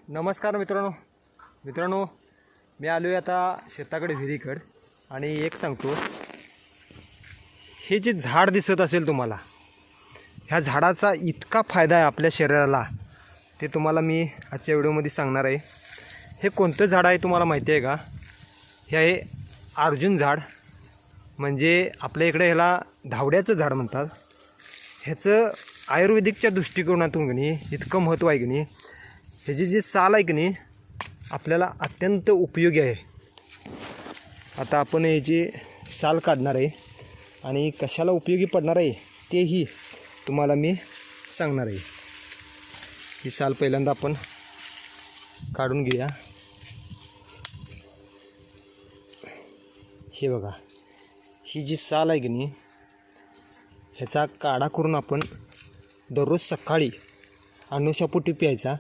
नमस्कार मित्रांनो मी आलो आहे आता शेताकडे विहिरीकडे आणि एक सांगतो, हे जे झाड दिसत असेल तुम्हाला, ह्या झाडाचा इतका फायदा आहे आपल्या शरीराला, ते तुम्हाला मी आजच्या व्हिडिओमध्ये सांगणार आहे। हे कोणतं झाड आहे तुम्हाला माहिती आहे का? हे आहे अर्जुन झाड, म्हणजे आपल्या इकडे ह्याला धावड्याचं झाड म्हणतात। ह्याचं आयुर्वेदिकच्या दृष्टिकोनातून की नाही इतकं महत्त्व आहे की नाही, ह्याची जी साल आहे की नाही आपल्याला अत्यंत उपयोगी आहे। आता आपण ह्याची साल काढणार आहे आणि कशाला उपयोगी पडणार आहे तेही तुम्हाला मी सांगणार आहे। ही साल पहिल्यांदा आपण काढून घेऊया। हे बघा, ही जी साल आहे की नाही ह्याचा काढा करून आपण दररोज सकाळी अनुशापोटी प्यायचा,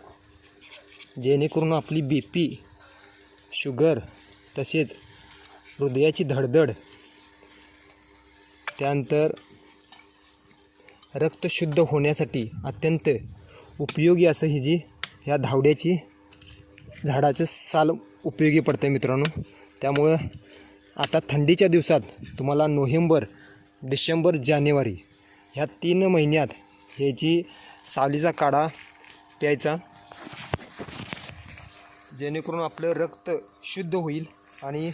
जेणेकरून आपली BP, शुगर, तसेच हृदयाची धडधड, त्यानंतर रक्त शुद्ध होण्यासाठी अत्यंत उपयोगी असं ही जी ह्या धावड्याची झाडाचं साल उपयोगी पडते मित्रांनो। त्यामुळे आता थंडीच्या दिवसात तुम्हाला नोव्हेंबर, डिसेंबर, जानेवारी ह्या 3 महिन्यात ह्याची सालीचा काढा प्यायचा, जेणेकरून आपलं रक्त शुद्ध होईल आणि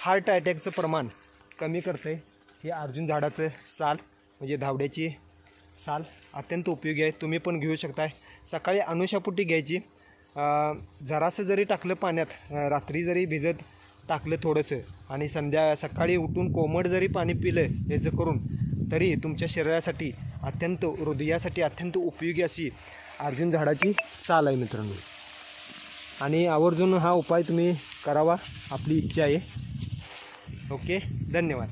हार्ट अटॅकचं प्रमाण कमी करते। हे अर्जुन झाडाचं साल म्हणजे धावड्याची साल अत्यंत उपयोगी आहे, तुम्ही पण घेऊ शकताय। सकाळी अनुशापोटी घ्यायची, जरासं जरी टाकलं पाण्यात, रात्री जरी भिजत टाकलं थोडंसं आणि सकाळी उठून कोमट जरी पाणी पिलं याचं करून, तरी तुमच्या शरीरासाठी अत्यंत, हृदयासाठी अत्यंत उपयोगी अशी अर्जुन झाडाची साल आहे मित्रांनो। आणि आवर्जून हा उपाय तुम्ही करावा, आपली इच्छा आहे। ओके, धन्यवाद।